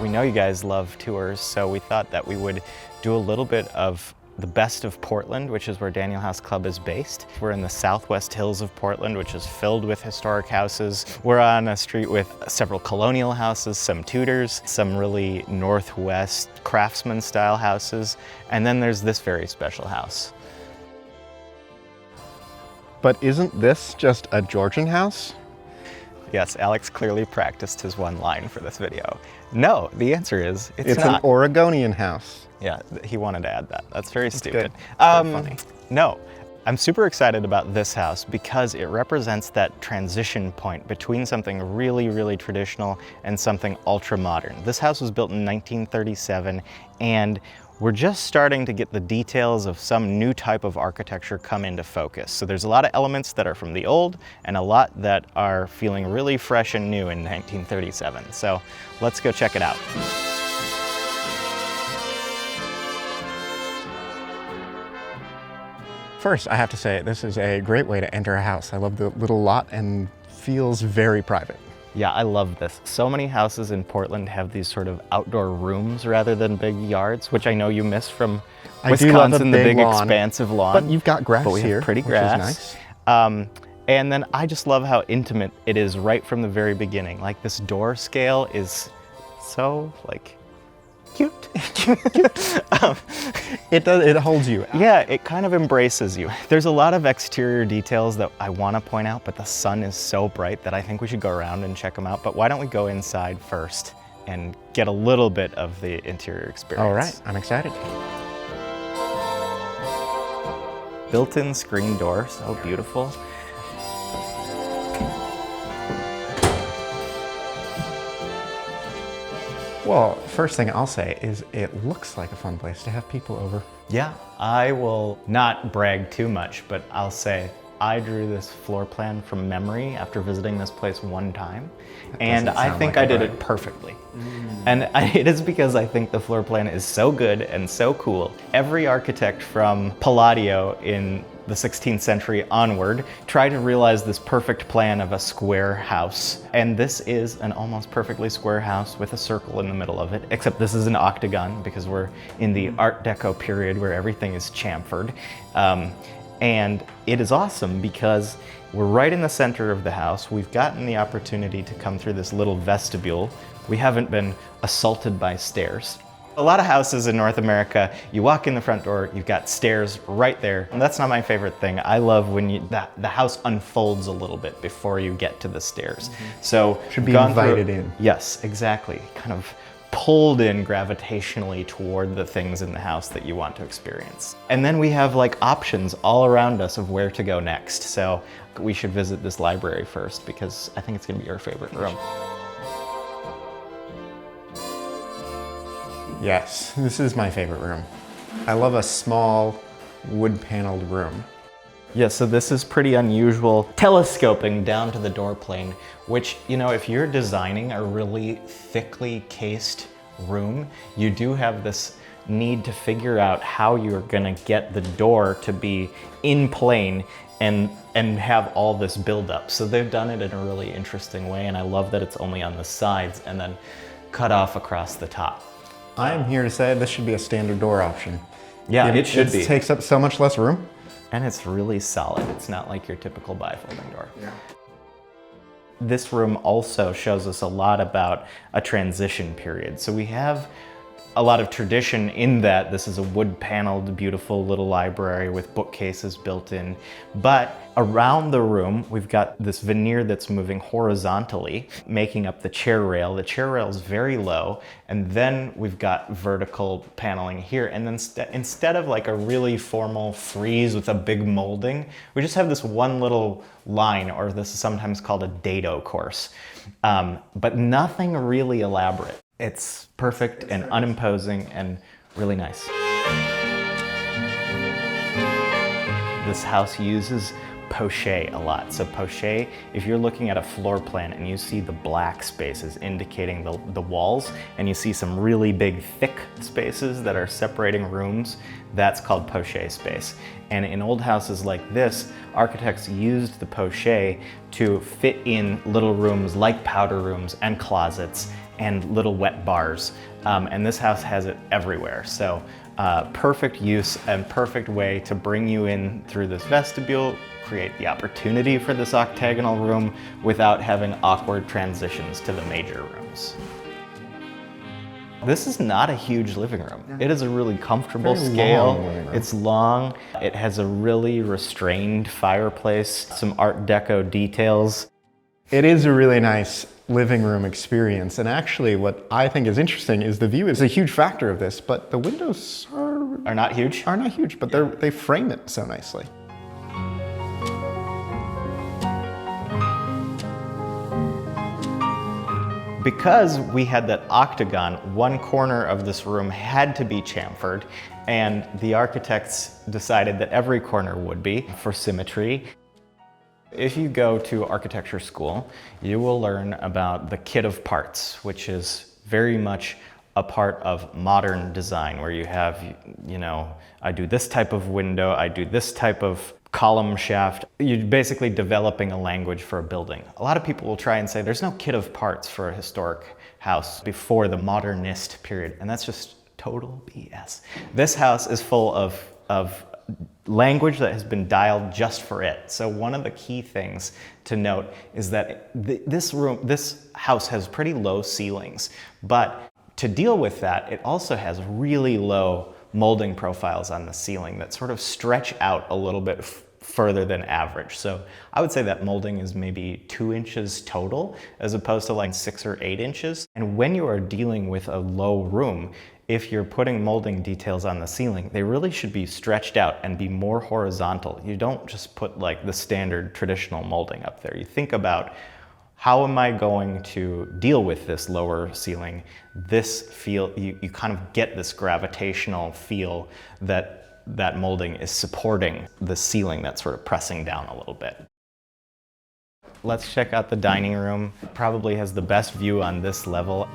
We know you guys love tours, so we thought that we would do a little bit of the best of Portland, which is where Daniel House Club is based. We're in the southwest hills of Portland, which is filled with historic houses. We're on a street with several colonial houses, some Tudors, some really northwest craftsman style houses, and then there's this very special house. But isn't this just a Georgian house? Yes, Alex clearly practiced his one line for this video. No, the answer is it's not. An Oregonian house. Yeah, he wanted to add that. That's very stupid. Very funny. No, I'm super excited about this house because it represents that transition point between something really, really traditional and something ultra modern. This house was built in 1937, and we're just starting to get the details of some new type of architecture come into focus. So there's a lot of elements that are from the old and a lot that are feeling really fresh and new in 1937. So let's go check it out. First, I have to say, this is a great way to enter a house. I love the little lot and feels very private. Yeah, I love this. So many houses in Portland have these sort of outdoor rooms rather than big yards, which I know you miss from Wisconsin, the big lawn, expansive lawn. But you've got grass but we here, have pretty grass. Which is nice. And then I just love how intimate it is right from the very beginning. Like this door scale is so like cute. It holds you. Yeah, it kind of embraces you. There's a lot of exterior details that I want to point out, but the sun is so bright that I think we should go around and check them out. But why don't we go inside first and get a little bit of the interior experience? All right, I'm excited. Built-in screen door, so beautiful. Well, first thing I'll say is it looks like a fun place to have people over. Yeah, I will not brag too much, but I'll say I drew this floor plan from memory after visiting this place one time, and I think I did it perfectly. And it is because I think the floor plan is so good and so cool. Every architect from Palladio in the 16th century onward tried to realize this perfect plan of a square house. And this is an almost perfectly square house with a circle in the middle of it, except this is an octagon because we're in the Art Deco period where everything is chamfered. And it is awesome because we're right in the center of the house. We've gotten the opportunity to come through this little vestibule. We haven't been assaulted by stairs. A lot of houses in North America, you walk in the front door, you've got stairs right there. And that's not my favorite thing. I love when the house unfolds a little bit before you get to the stairs. So should be invited in. Yes, exactly. Kind of pulled in gravitationally toward the things in the house that you want to experience. And then we have like options all around us of where to go next. So we should visit this library first because I think it's gonna be your favorite room. Yes, this is my favorite room. I love a small wood-paneled room. Yeah, so this is pretty unusual. Telescoping down to the door plane, which, you know, if you're designing a really thickly cased room, you do have this need to figure out how you're gonna get the door to be in plane and have all this build-up. So they've done it in a really interesting way, and I love that it's only on the sides and then cut off across the top. I am here to say this should be a standard door option. Yeah, it should be. It takes up so much less room. And it's really solid. It's not like your typical bifolding door. Yeah. This room also shows us a lot about a transition period. So we have a lot of tradition in that this is a wood-paneled, beautiful little library with bookcases built in. But around the room, we've got this veneer that's moving horizontally, making up the chair rail. The chair rail is very low, and then we've got vertical paneling here. And then instead of like a really formal frieze with a big molding, we just have this one little line, or this is sometimes called a dado course, but nothing really elaborate. It's perfect and unimposing and really nice. This house uses Poché a lot. So Poché, if you're looking at a floor plan and you see the black spaces indicating the walls, and you see some really big thick spaces that are separating rooms, that's called Poché space. And in old houses like this, architects used the Poché to fit in little rooms like powder rooms and closets and little wet bars. And this house has it everywhere. So perfect use and perfect way to bring you in through this vestibule, create the opportunity for this octagonal room without having awkward transitions to the major rooms. This is not a huge living room. It is a really comfortable scale. It's long. It has a really restrained fireplace, some Art Deco details. It is a really nice living room experience. And actually what I think is interesting is the view is a huge factor of this, but the windows Are not huge? Are not huge, but they frame it so nicely. Because we had that octagon, one corner of this room had to be chamfered, and the architects decided that every corner would be for symmetry. If you go to architecture school, you will learn about the kit of parts, which is very much a part of modern design, where you have, you know, I do this type of window, I do this type of column shaft. You're basically developing a language for a building. A lot of people will try and say there's no kit of parts for a historic house before the modernist period, and that's just total BS. This house is full of language that has been dialed just for it. So one of the key things to note is that this house has pretty low ceilings, but to deal with that, it also has really low molding profiles on the ceiling that sort of stretch out a little bit further than average. So I would say that molding is maybe 2 inches total, as opposed to like 6 or 8 inches. And when you are dealing with a low room, if you're putting molding details on the ceiling, they really should be stretched out and be more horizontal. You don't just put like the standard traditional molding up there. You think about, how am I going to deal with this lower ceiling? This feel, you kind of get this gravitational feel that molding is supporting the ceiling that's sort of pressing down a little bit. Let's check out the dining room. It probably has the best view on this level.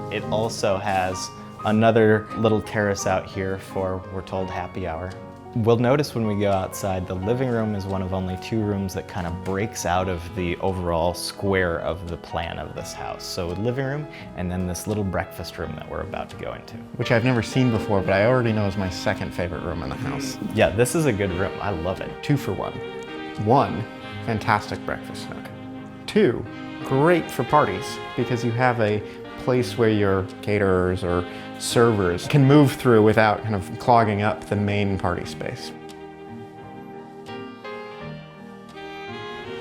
It also has another little terrace out here for, we're told, happy hour. We'll notice when we go outside, the living room is one of only 2 rooms that kind of breaks out of the overall square of the plan of this house. So living room, and then this little breakfast room that we're about to go into. Which I've never seen before, but I already know is my second favorite room in the house. Yeah, this is a good room. I love it. 2 for 1. 1, fantastic breakfast nook. 2, great for parties, because you have a place where your caterers or servers can move through without kind of clogging up the main party space.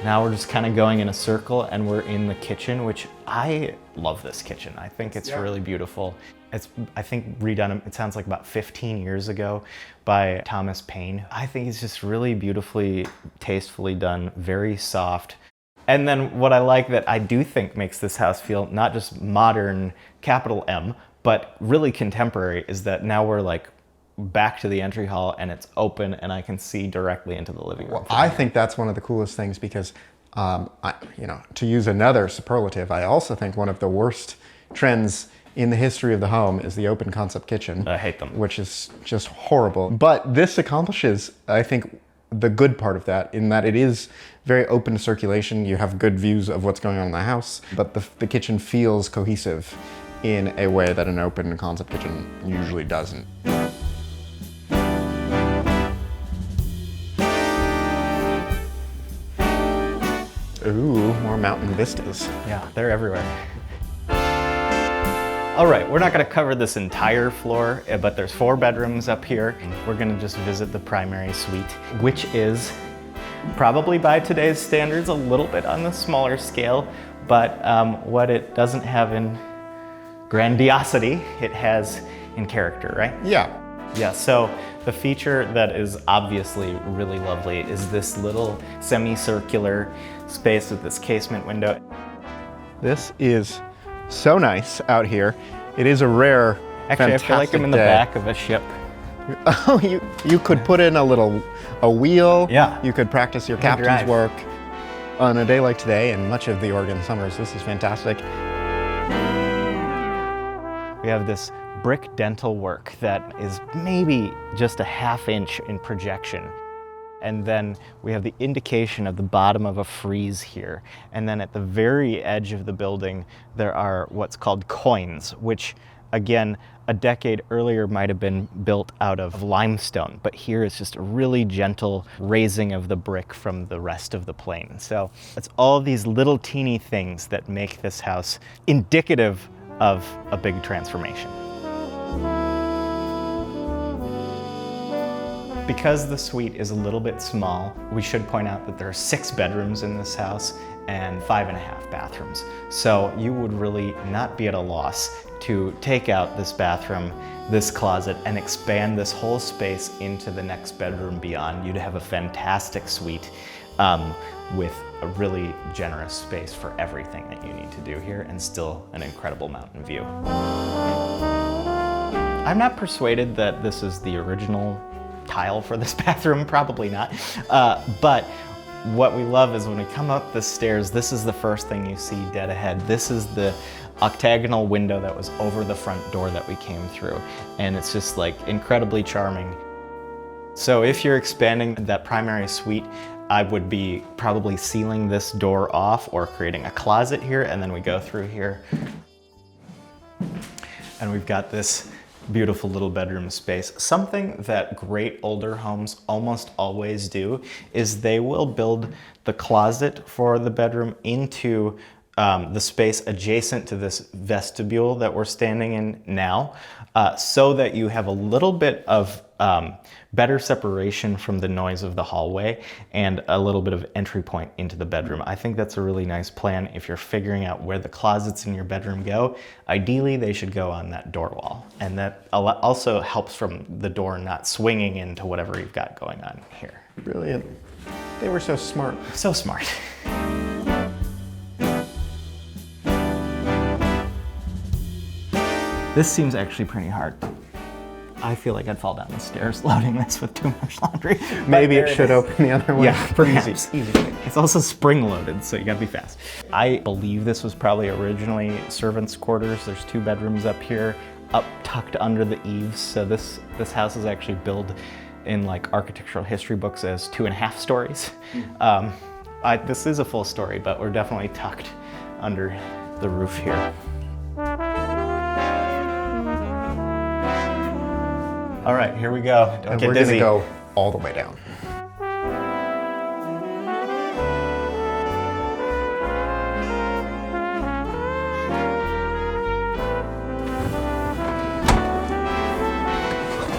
Now we're just kind of going in a circle and we're in the kitchen, which I love this kitchen. I think it's really beautiful. It's, I think, redone, it sounds like about 15 years ago by Thomas Paine. I think it's just really beautifully, tastefully done, very soft. And then what I like that I do think makes this house feel not just modern, capital M, but really contemporary, is that now we're like back to the entry hall and it's open and I can see directly into the living room. Well, I think that's one of the coolest things because, to use another superlative, I also think one of the worst trends in the history of the home is the open concept kitchen. I hate them. Which is just horrible. But this accomplishes, I think, the good part of that, in that it is very open to circulation. You have good views of what's going on in the house, but the kitchen feels cohesive in a way that an open concept kitchen usually doesn't. Ooh, more mountain vistas. Yeah, they're everywhere. All right, we're not gonna cover this entire floor, but there's 4 bedrooms up here. We're gonna just visit the primary suite, which is probably by today's standards a little bit on the smaller scale, but what it doesn't have in grandiosity, it has in character, right? Yeah. Yeah, so the feature that is obviously really lovely is this little semicircular space with this casement window. This is so nice out here. It is a rare Actually, I feel like I'm in the back of a ship. Oh, you could put in a wheel. Yeah. You could practice your captain's work. On a day like today and much of the Oregon summers, this is fantastic. We have this brick dental work that is maybe just a ½ inch in projection. And then we have the indication of the bottom of a frieze here. And then at the very edge of the building, there are what's called coins, which again, a decade earlier might have been built out of limestone, but here it's just a really gentle raising of the brick from the rest of the plane. So it's all these little teeny things that make this house indicative of a big transformation. Because the suite is a little bit small, we should point out that there are 6 bedrooms in this house and 5.5 bathrooms. So you would really not be at a loss to take out this bathroom, this closet, and expand this whole space into the next bedroom beyond. You'd have a fantastic suite with a really generous space for everything that you need to do here and still an incredible mountain view. I'm not persuaded that this is the original tile for this bathroom, probably not. But what we love is when we come up the stairs, this is the first thing you see dead ahead. This is the octagonal window that was over the front door that we came through. And it's just like incredibly charming. So if you're expanding that primary suite, I would be probably sealing this door off or creating a closet here, and then we go through here. And we've got this beautiful little bedroom space. Something that great older homes almost always do is they will build the closet for the bedroom into the space adjacent to this vestibule that we're standing in now, so that you have a little bit of better separation from the noise of the hallway and a little bit of entry point into the bedroom. I think that's a really nice plan if you're figuring out where the closets in your bedroom go. Ideally, they should go on that door wall. And that also helps from the door not swinging into whatever you've got going on here. Brilliant. They were so smart. So smart. This seems actually pretty hard. I feel like I'd fall down the stairs loading this with too much laundry. Maybe it should open the other way. Yeah, perhaps. Easy. It's also spring loaded, so you gotta be fast. I believe this was probably originally servants' quarters. There's 2 bedrooms up here, up tucked under the eaves. So this house is actually billed in like architectural history books as 2.5 stories. This is a full story, but we're definitely tucked under the roof here. All right, here we go. Don't get dizzy. We're gonna go all the way down.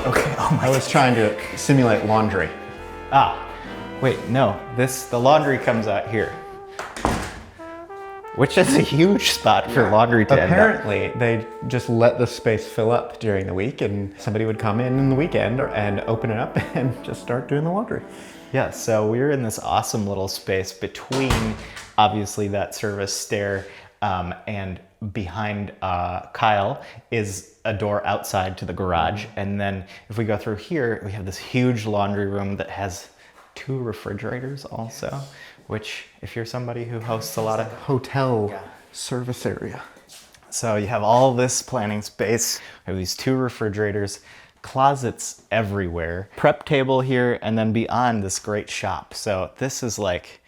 Okay, oh my I was trying to simulate laundry. Wait, no, the laundry comes out here, which is a huge spot for laundry to end up. Apparently, they just let the space fill up during the week, and somebody would come in the weekend and open it up and just start doing the laundry. Yeah, so we're in this awesome little space between, obviously, that service stair and behind Kyle is a door outside to the garage. And then if we go through here, we have this huge laundry room that has 2 refrigerators also, which if you're somebody who hosts a lot of Hotel service area. So you have all this planning space. We have these 2 refrigerators, closets everywhere, prep table here, and then beyond this great shop. So this is like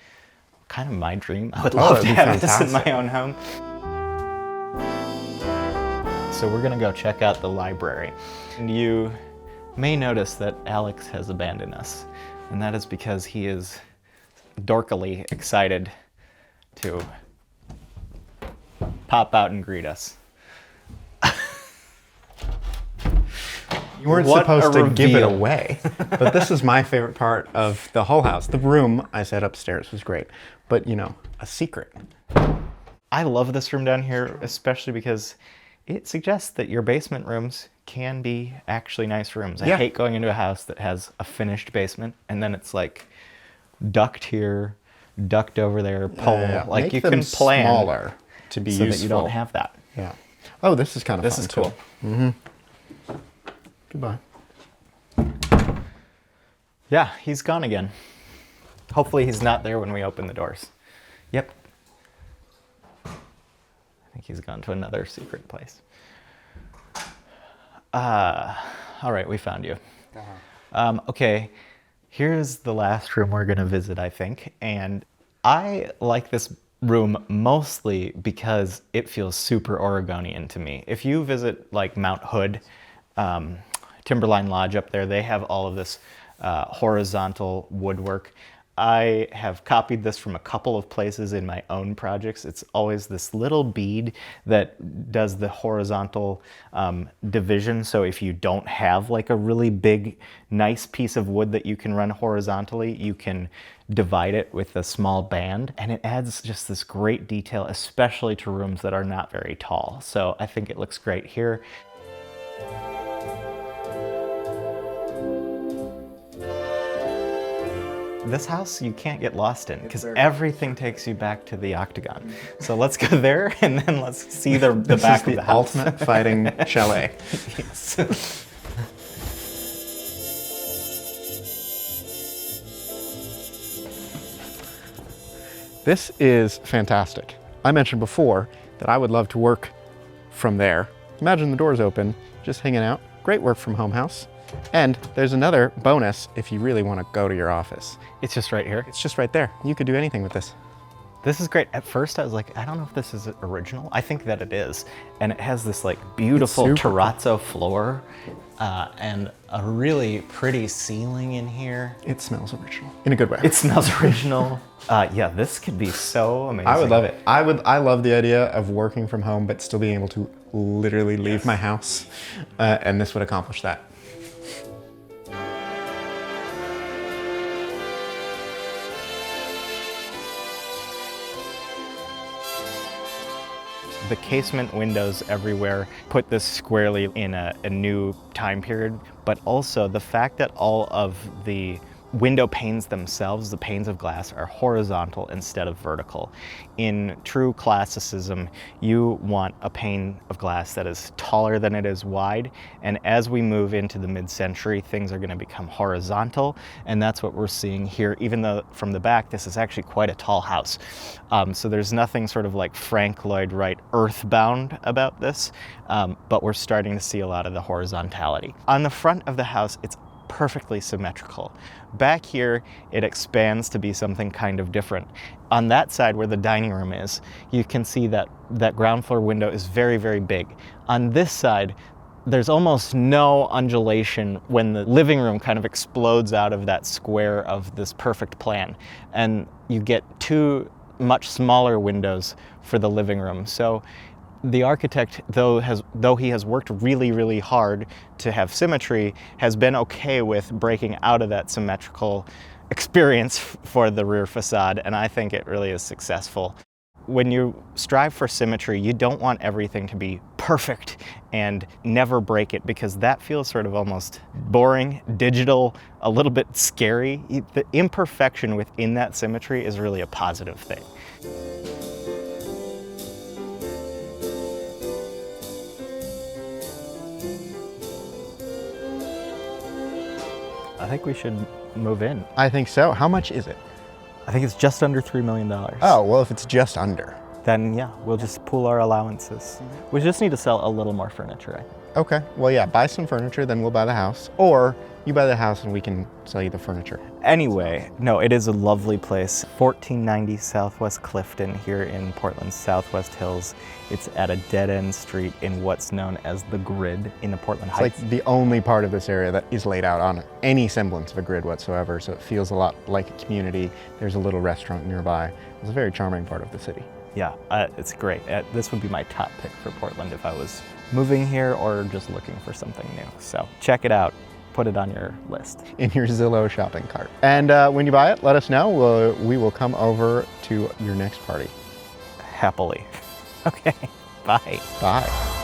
kind of my dream. I would love to have this in my own home. So we're gonna go check out the library. And you may notice that Alex has abandoned us. And that is because he is dorkily excited to pop out and greet us. You weren't supposed to give it away, but this is my favorite part of the whole house. The room I said upstairs was great, but you know, a secret. I love this room down here, especially because it suggests that your basement rooms can be actually nice rooms. I hate going into a house that has a finished basement and then it's like duct here, duct over there, pole. Like Make you them can plan smaller to be so useful. that you don't have that. Yeah. Oh, this is kind of fun. This is cool. Mm-hmm. Goodbye. Yeah, he's gone again. Hopefully he's not there when we open the doors. Yep. I think he's gone to another secret place. All right, we found you. Okay, here's the last room we're gonna visit, I think. And I like this room mostly because it feels super Oregonian to me. If you visit like Mount Hood, Timberline Lodge up there, they have all of this horizontal woodwork. I have copied this from a couple of places in my own projects. It's always this little bead that does the horizontal division. So if you don't have like a really big, nice piece of wood that you can run horizontally, you can divide it with a small band, and it adds just this great detail, especially to rooms that are not very tall. So I think it looks great here. This house you can't get lost in because everything takes you back to the Octagon. So let's go there and then let's see the back of the house. Ultimate fighting chalet. Yes. This is fantastic. I mentioned before that I would love to work from there. Imagine the doors open, just hanging out. Great work from home house. And there's another bonus if you really want to go to your office. It's just right here. It's just right there. You could do anything with this. This is great. At first I was like, I don't know if this is original. I think that it is. And it has this like beautiful terrazzo floor and a really pretty ceiling in here. It smells original. In a good way. It smells original. Yeah, this could be so amazing. I would love it. I love the idea of working from home, but still being able to literally leave my house. And this would accomplish that. The casement windows everywhere put this squarely in a new time period, but also the fact that all of the window panes themselves, the panes of glass, are horizontal instead of vertical. In true classicism, you want a pane of glass that is taller than it is wide, and as we move into the mid-century, things are going to become horizontal, and that's what we're seeing here, even though from the back this is actually quite a tall house. So there's nothing sort of like Frank Lloyd Wright earthbound about this, but we're starting to see a lot of the horizontality. On the front of the house, it's perfectly symmetrical. Back here, it expands to be something kind of different. On that side where the dining room is, you can see that that ground floor window is very, very big. On this side, there's almost no undulation when the living room kind of explodes out of that square of this perfect plan. And you get two much smaller windows for the living room. So the architect, though he has worked really, really hard to have symmetry, has been okay with breaking out of that symmetrical experience for the rear facade, and I think it really is successful. When you strive for symmetry, you don't want everything to be perfect and never break it, because that feels sort of almost boring, digital, a little bit scary. The imperfection within that symmetry is really a positive thing. I think we should move in. I think so. How much is it? I think it's just under $3 million. Oh, well, if it's just under. Then yeah, we'll just pool our allowances. We just need to sell a little more furniture, I think. Okay, well, yeah, buy some furniture, then we'll buy the house. Or you buy the house and we can sell you the furniture. Anyway, no, it is a lovely place. 1490 Southwest Clifton here in Portland's Southwest Hills. It's at a dead-end street in what's known as the grid in the Portland Heights. It's like the only part of this area that is laid out on any semblance of a grid whatsoever, so it feels a lot like a community. There's a little restaurant nearby. It's a very charming part of the city. Yeah, it's great. This would be my top pick for Portland if I was moving here or just looking for something new. So check it out. Put it on your list. In your Zillow shopping cart. And when you buy it, let us know. We will come over to your next party. Happily. Okay, bye. Bye.